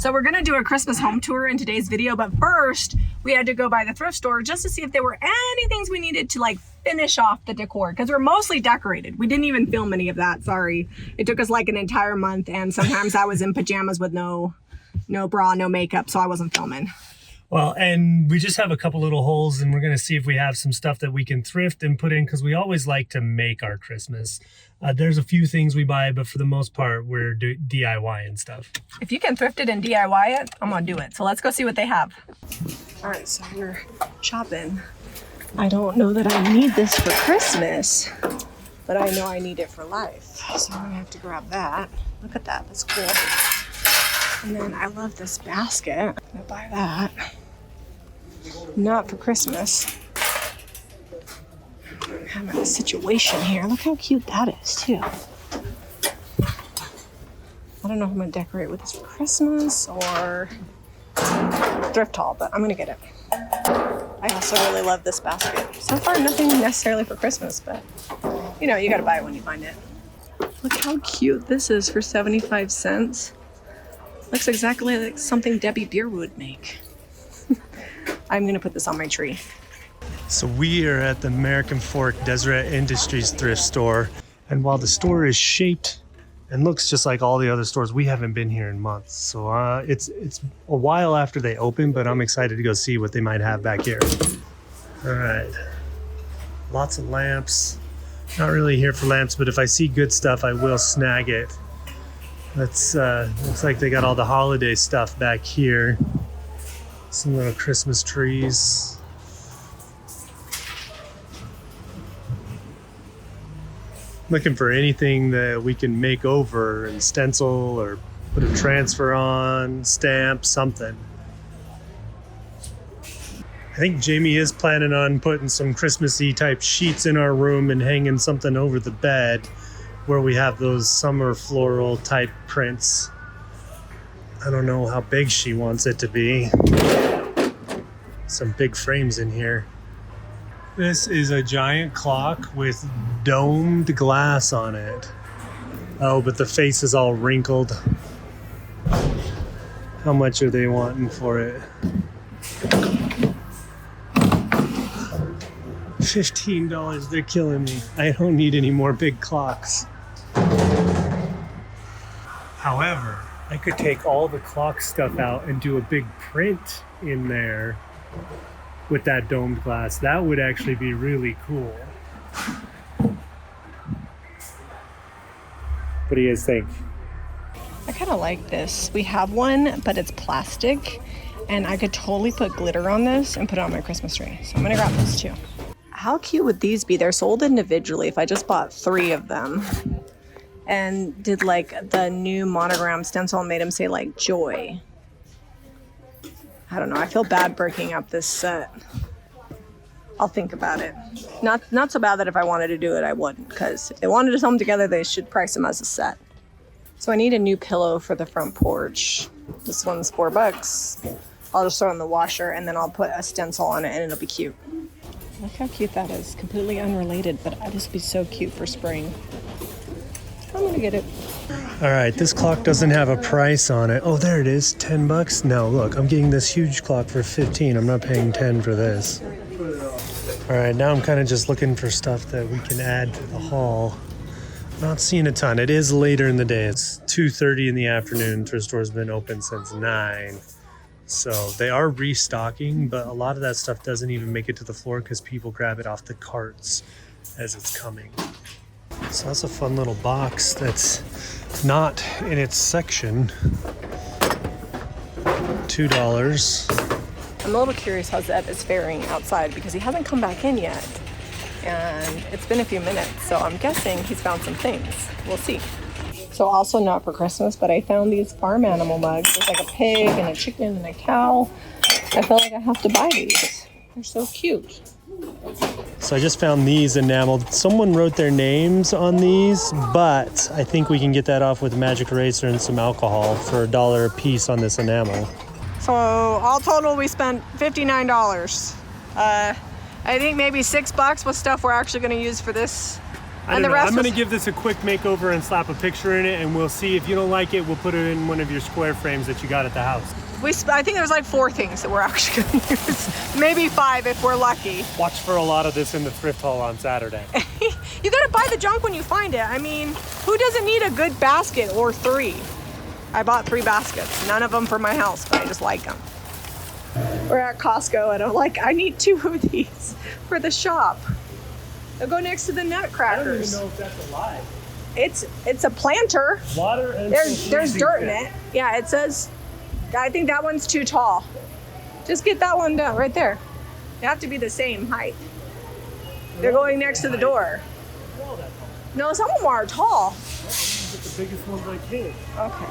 So we're gonna do a Christmas home tour in today's video, but first we had to go by the thrift store just to see if there were any things we needed to like finish off the decor, because we're mostly decorated. We didn't even film any of that, sorry. It took us like an entire month, and sometimes I was in pajamas with no bra, no makeup, so I wasn't filming. Well, and we just have a couple little holes, and we're going to see if we have some stuff that we can thrift and put in, because we always like to make our Christmas. There's a few things we buy, but for the most part, we're DIY and stuff. If you can thrift it and DIY it, I'm going to do it. So let's go see what they have. All right, so we're shopping. I don't know that I need this for Christmas, but I know I need it for life. So I'm going to have to grab that. Look at that. That's cool. And then I love this basket. I'm gonna buy that. Not for Christmas. I'm in a situation here. Look how cute that is too. I don't know if I'm gonna decorate with this for Christmas or thrift haul, but I'm gonna get it. I also really love this basket. So far, nothing necessarily for Christmas, but you know, you gotta buy it when you find it. Look how cute this is for 75 cents. Looks exactly like something Debbie Beer would make. I'm gonna put this on my tree. So we are at the American Fork Deseret Industries thrift store. And while the store is shaped and looks just like all the other stores, we haven't been here in months. So it's a while after they open, but I'm excited to go see what they might have back here. All right, lots of lamps. Not really here for lamps, but if I see good stuff, I will snag it. That's looks like they got all the holiday stuff back here. Some little Christmas trees. Looking for anything that we can make over and stencil or put a transfer on, stamp, something. I think Jamie is planning on putting some Christmassy type sheets in our room and hanging something over the bed where we have those summer floral type prints. I don't know how big she wants it to be. Some big frames in here. This is a giant clock with domed glass on it. Oh, but the face is all wrinkled. How much are they wanting for it? $15, they're killing me. I don't need any more big clocks. However, I could take all the clock stuff out and do a big print in there with that domed glass. That would actually be really cool. What do you guys think? I kind of like this. We have one, but it's plastic, and I could totally put glitter on this and put it on my Christmas tree. So I'm gonna grab this too. How cute would these be? They're sold individually. If I just bought 3 of them and did like the new monogram stencil and made them say like joy. I don't know. I feel bad breaking up this set. I'll think about it. Not so bad that if I wanted to do it, I wouldn't, because if they wanted to sell them together, they should price them as a set. So I need a new pillow for the front porch. This one's $4. I'll just throw it in the washer and then I'll put a stencil on it and it'll be cute. Look how cute that is. Completely unrelated, but this would be so cute for spring. I'm gonna get it. All right, this clock doesn't have a price on it. Oh, there it is, $10. No, look, I'm getting this huge clock for 15. I'm not paying 10 for this. All right, now I'm kind of just looking for stuff that we can add to the haul. Not seeing a ton. It is later in the day. It's 2:30 in the afternoon. Thrift store's been open since 9. So they are restocking, but a lot of that stuff doesn't even make it to the floor because people grab it off the carts as it's coming. So that's a fun little box that's not in its section. $2. I'm a little curious how Zeb is faring outside because he hasn't come back in yet. And it's been a few minutes, so I'm guessing he's found some things. We'll see. So also not for Christmas, but I found these farm animal mugs. There's like a pig and a chicken and a cow. I feel like I have to buy these. They're so cute. So I just found these enameled. Someone wrote their names on these, but I think we can get that off with a magic eraser and some alcohol for $1 a piece on this enamel. So all total, we spent $59. I think maybe $6 was stuff we're actually going to use for this I don't know. I'm going to give this a quick makeover and slap a picture in it, and we'll see. If you don't like it, we'll put it in one of your square frames that you got at the house. I think there's like 4 things that we're actually going to use. Maybe 5 if we're lucky. Watch for a lot of this in the thrift haul on Saturday. You got to buy the junk when you find it. I mean, who doesn't need a good basket or 3? I bought 3 baskets. None of them for my house, but I just like them. We're at Costco and I need 2 of these for the shop. They'll go next to the nutcrackers. I don't even know if that's alive. It's a planter. Water and there's dirt in it. Yeah, it says, I think that one's too tall. Just get that one down right there. They have to be the same height. They're going next to the door. No, some of them are tall. Get the biggest ones I can. Okay.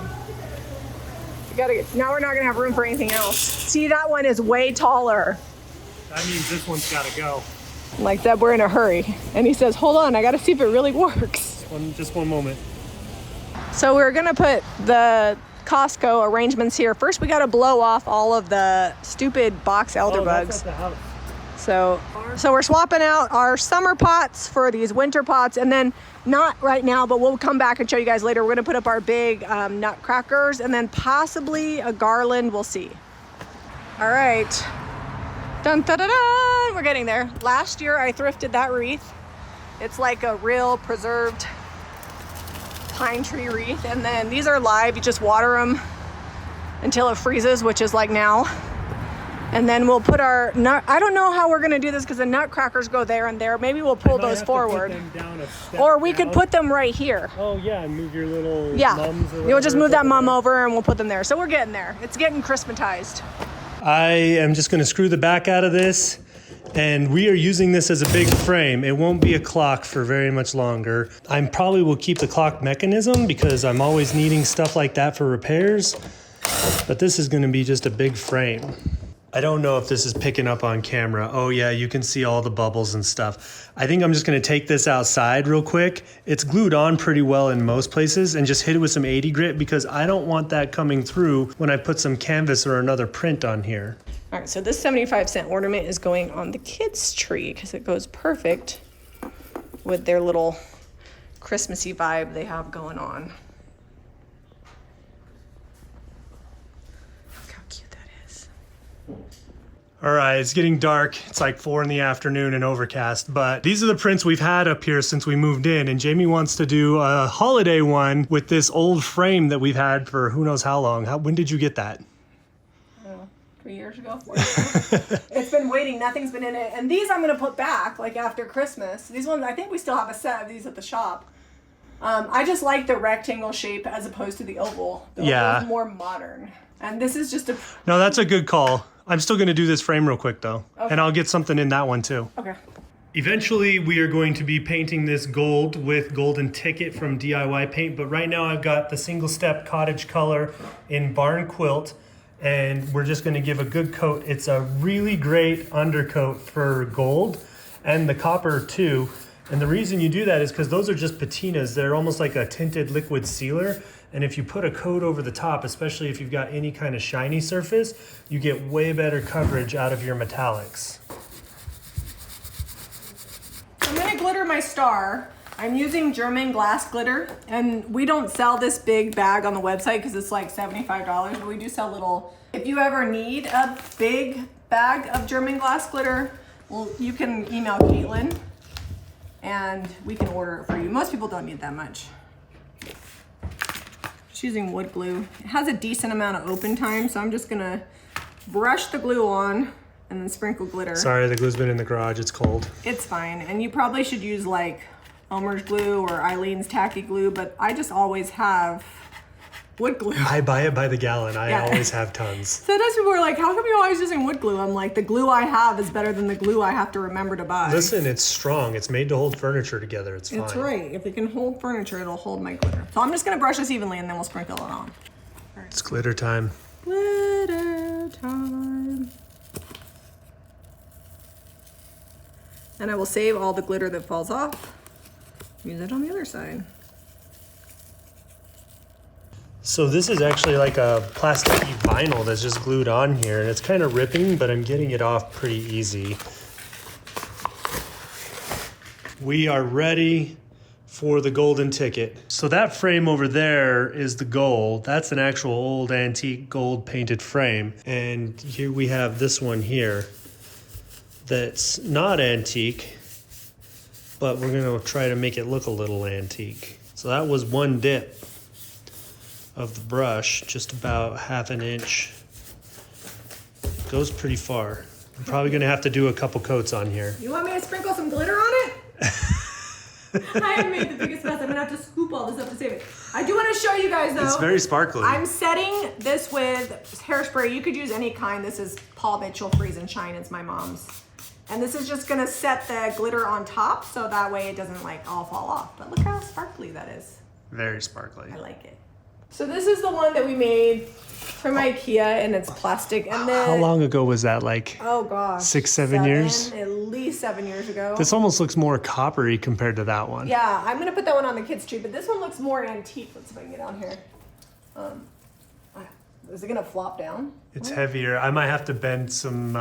Now we're not gonna have room for anything else. See, that one is way taller. That means this one's gotta go. Like that, we're in a hurry. And he says, hold on, I gotta see if it really works. Just one moment. So we're gonna put the Costco arrangements here. First, we gotta blow off all of the stupid box elder bugs. That's at the house. So we're swapping out our summer pots for these winter pots, and then not right now, but we'll come back and show you guys later. We're gonna put up our big nutcrackers and then possibly a garland, we'll see. All right, dun, da, da, da. We're getting there. Last year I thrifted that wreath. It's like a real preserved pine tree wreath, and then these are live. You just water them until it freezes, which is like now. And then we'll put our nut. I don't know how we're gonna do this because the nutcrackers go there and there. Maybe we'll pull those forward, or we could put them right here. Oh yeah, and move your little mums. You'll just move that mum over and we'll put them there. So we're getting there. It's getting Christmatized. I am just gonna screw the back out of this, and we are using this as a big frame. It won't be a clock for very much longer. I probably will keep the clock mechanism because I'm always needing stuff like that for repairs, but this is gonna be just a big frame. I don't know if this is picking up on camera. Oh yeah, you can see all the bubbles and stuff. I think I'm just gonna take this outside real quick. It's glued on pretty well in most places, and just hit it with some 80 grit because I don't want that coming through when I put some canvas or another print on here. All right, so this 75-cent ornament is going on the kids' tree because it goes perfect with their little Christmassy vibe they have going on. All right, it's getting dark. It's like 4 in the afternoon and overcast, but these are the prints we've had up here since we moved in, and Jamie wants to do a holiday one with this old frame that we've had for who knows how long. When did you get that? 3 years ago, 4 years ago. It's been waiting, nothing's been in it. And these I'm gonna put back like after Christmas. These ones, I think we still have a set of these at the shop. I just like the rectangle shape as opposed to the oval. The oval is more modern. And this is just a... No, that's a good call. I'm still going to do this frame real quick though. Okay. And I'll get something in that one too. Okay. Eventually we are going to be painting this gold with Golden Ticket from DIY Paint, but right now I've got the single step cottage color in Barn Quilt, and we're just going to give a good coat. It's a really great undercoat for gold and the copper too. And the reason you do that is because those are just patinas. They're almost like a tinted liquid sealer. And if you put a coat over the top, especially if you've got any kind of shiny surface, you get way better coverage out of your metallics. I'm gonna glitter my star. I'm using German glass glitter, and we don't sell this big bag on the website because it's like $75, but we do sell little. If you ever need a big bag of German glass glitter, well, you can email Caitlin and we can order it for you. Most people don't need that much. Just using wood glue. It has a decent amount of open time, so I'm just gonna brush the glue on and then sprinkle glitter. Sorry, the glue's been in the garage, it's cold. It's fine, and you probably should use like Elmer's glue or Eileen's tacky glue, but I just always have wood glue. I buy it by the gallon. I always have tons. Sometimes people are like, how come you're always using wood glue? I'm like, the glue I have is better than the glue I have to remember to buy. Listen, it's strong. It's made to hold furniture together. It's fine. It's right. If it can hold furniture, it'll hold my glitter. So I'm just gonna brush this evenly and then we'll sprinkle it on. All right. It's glitter time. Glitter time. And I will save all the glitter that falls off. Use it on the other side. So this is actually like a plasticky vinyl that's just glued on here, and it's kind of ripping, but I'm getting it off pretty easy. We are ready for the golden ticket. So that frame over there is the gold. That's an actual old antique gold painted frame. And here we have this one here that's not antique, but we're gonna try to make it look a little antique. So that was one dip of the brush, just about half an inch. Goes pretty far. I'm probably gonna have to do a couple coats on here. You want me to sprinkle some glitter on it? I have made the biggest mess. I'm gonna have to scoop all this up to save it. I do want to show you guys though. It's very sparkly. I'm setting this with hairspray. You could use any kind. This is Paul Mitchell Freeze and Shine. It's my mom's. And this is just gonna set the glitter on top so that way it doesn't like all fall off. But look how sparkly that is. Very sparkly. I like it. So this is the one that we made from IKEA and it's plastic. And then, how long ago was that? Like, oh gosh, 7 years? At least 7 years ago. This almost looks more coppery compared to that one. Yeah, I'm gonna put that one on the kids tree, but this one looks more antique. Let's see if I can get on here. Is it gonna flop down? It's heavier. I might have to bend some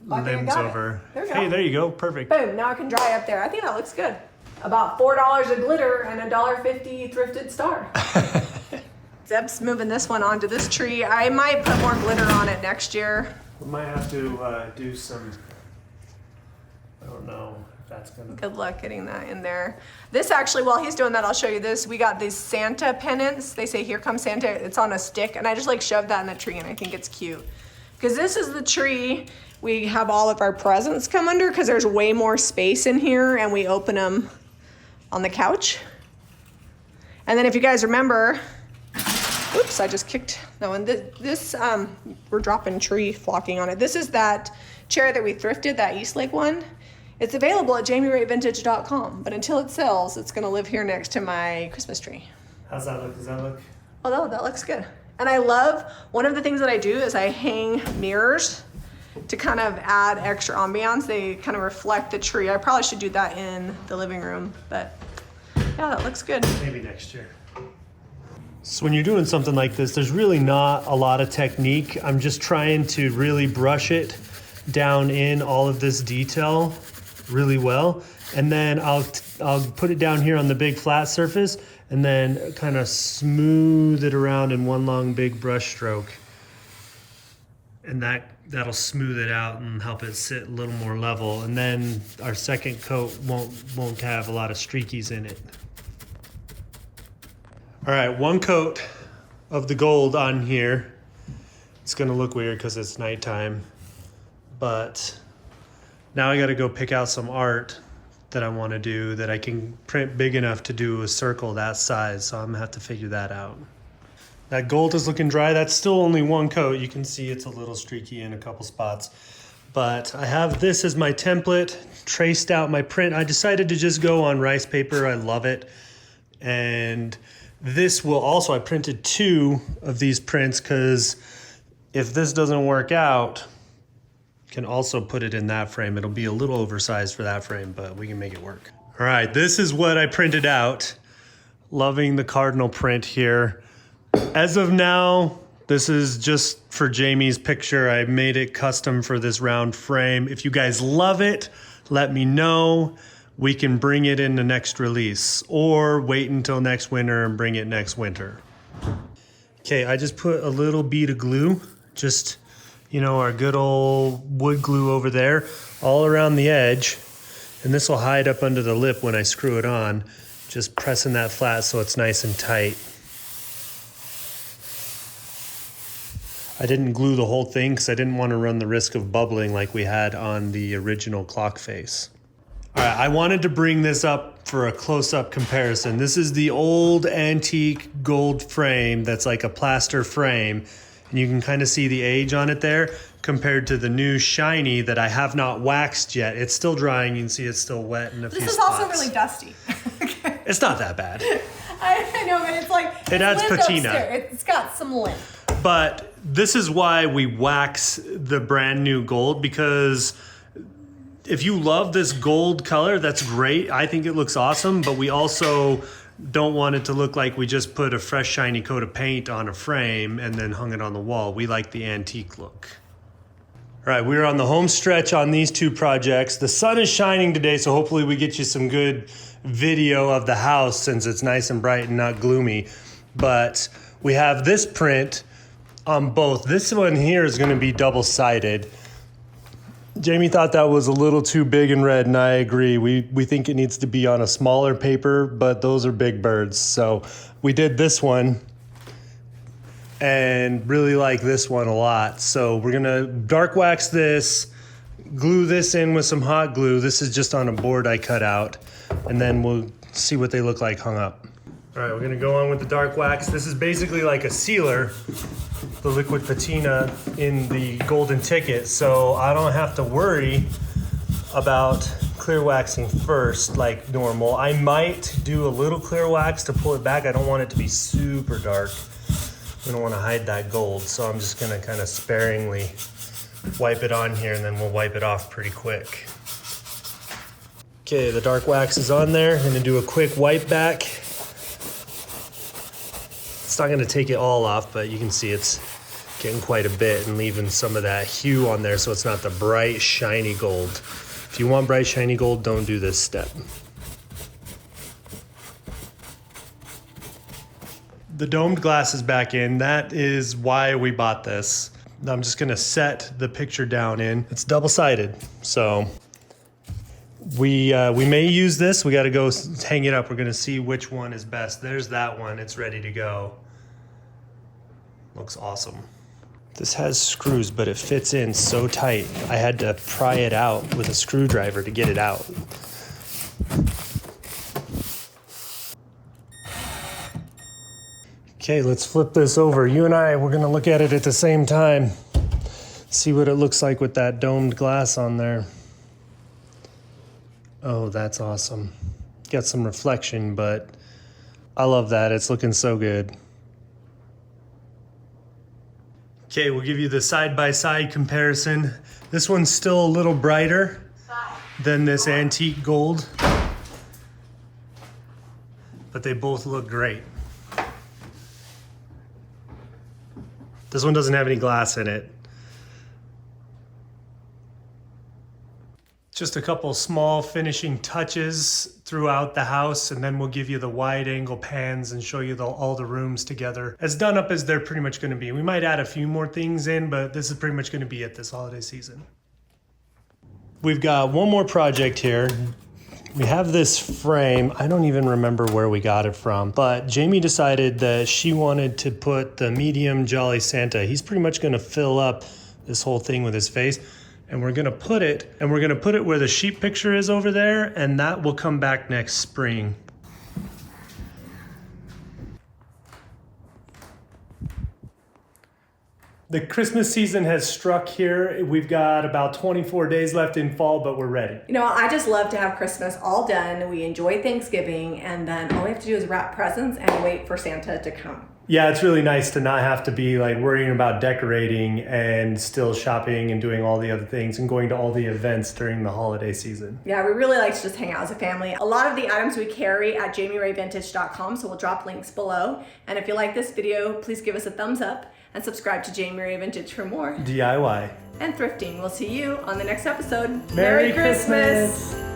limbs over. There we go. Hey, there you go. Perfect. Boom, now it can dry up there. I think that looks good. About $4 of glitter and $1.50 thrifted star. Zeb's moving this one onto this tree. I might put more glitter on it next year. We might have to do some, I don't know if that's gonna. Good luck getting that in there. This actually, while he's doing that, I'll show you this. We got these Santa pennants. They say, "Here comes Santa." It's on a stick, and I just like shoved that in the tree, and I think it's cute. Because this is the tree we have all of our presents come under, because there's way more space in here, and we open them on the couch. And then if you guys remember, oops, I just kicked that one. This we're dropping tree flocking on it. This is that chair that we thrifted, that Eastlake one. It's available at JamiRateVintage.com, but until it sells, it's gonna live here next to my Christmas tree. How's that look? Does that look? Oh, no, that looks good. And I love, one of the things that I do is I hang mirrors to kind of add extra ambiance. They kind of reflect the tree. I probably should do that in the living room, but yeah, that looks good. Maybe next year. So when you're doing something like this, there's really not a lot of technique. I'm just trying to really brush it down in all of this detail really well. And then I'll put it down here on the big flat surface and then kind of smooth it around in one long big brush stroke. And that'll smooth it out and help it sit a little more level. And then our second coat won't have a lot of streakies in it. All right, one coat of the gold on here. It's gonna look weird because it's nighttime, but now I gotta go pick out some art that I wanna do that I can print big enough to do a circle that size, so I'm gonna have to figure that out. That gold is looking dry. That's still only one coat. You can see it's a little streaky in a couple spots, but I have this as my template, traced out my print. I decided to just go on rice paper. I love it. And this will also, I printed 2 of these prints because if this doesn't work out, can also put it in that frame. It'll be a little oversized for that frame, but we can make it work. All right, this is what I printed out. Loving the cardinal print here. As of now, this is just for Jamie's picture. I made it custom for this round frame. If you guys love it, let me know. We can bring it in the next release or wait until next winter and bring it next winter. Okay, I just put a little bead of glue, just, you know, our good old wood glue over there, all around the edge. And this will hide up under the lip when I screw it on. Just pressing that flat so it's nice and tight. I didn't glue the whole thing because I didn't want to run the risk of bubbling like we had on the original clock face. All right, I wanted to bring this up for a close-up comparison. This is the old antique gold frame that's like a plaster frame, and you can kind of see the age on it there compared to the new shiny that I have not waxed yet. It's still drying. You can see it's still wet in a few spots. This is also really dusty. It's not that bad. I know, but it's like, it adds patina. Upstairs. It's got some lint. But this is why we wax the brand new gold, because if you love this gold color, that's great. I think it looks awesome, but we also don't want it to look like we just put a fresh shiny coat of paint on a frame and then hung it on the wall. We like the antique look. All right, we're on the home stretch on these two projects. The sun is shining today, so hopefully we get you some good video of the house since it's nice and bright and not gloomy. But we have this print on both. This one here is gonna be double-sided. Jamie thought that was a little too big and red, and I agree. We think it needs to be on a smaller paper, but those are big birds. So we did this one and really like this one a lot. So we're gonna dark wax this, glue this in with some hot glue. This is just on a board I cut out, and then we'll see what they look like hung up. All right, we're gonna go on with the dark wax. This is basically like a sealer, the liquid patina in the golden ticket, so I don't have to worry about clear waxing first like normal. I might do a little clear wax to pull it back. I don't want it to be super dark. We don't want to hide that gold, so I'm just gonna kind of sparingly wipe it on here, and then we'll wipe it off pretty quick. Okay, the dark wax is on there. I'm gonna do a quick wipe back. It's not gonna take it all off, but you can see it's getting quite a bit and leaving some of that hue on there, so it's not the bright, shiny gold. If you want bright, shiny gold, don't do this step. The domed glass is back in. That is why we bought this. I'm just gonna set the picture down in. It's double-sided, so we may use this. We gotta go hang it up. We're gonna see which one is best. There's that one, it's ready to go. Looks awesome. This has screws, but it fits in so tight. I had to pry it out with a screwdriver to get it out. Okay, let's flip this over. You and I, we're gonna look at it at the same time. See what it looks like with that domed glass on there. Oh, that's awesome. Got some reflection, but I love that. It's looking so good. Okay, we'll give you the side-by-side comparison. This one's still a little brighter than this antique gold, but they both look great. This one doesn't have any glass in it. Just a couple small finishing touches throughout the house, and then we'll give you the wide angle pans and show you all the rooms together. As done up as they're pretty much gonna be. We might add a few more things in, but this is pretty much gonna be it this holiday season. We've got one more project here. We have this frame. I don't even remember where we got it from, but Jamie decided that she wanted to put the medium Jolly Santa. He's pretty much gonna fill up this whole thing with his face, and we're gonna put it where the sheep picture is over there, and that will come back next spring. The Christmas season has struck here. We've got about 24 days left in fall, but we're ready. You know, I just love to have Christmas all done. We enjoy Thanksgiving, and then all we have to do is wrap presents and wait for Santa to come. Yeah, it's really nice to not have to be like worrying about decorating and still shopping and doing all the other things and going to all the events during the holiday season. Yeah, we really like to just hang out as a family. A lot of the items we carry at JamiRayVintage.com, so we'll drop links below. And if you like this video, please give us a thumbs up and subscribe to Jami Ray Vintage for more DIY and thrifting. We'll see you on the next episode. Merry Christmas!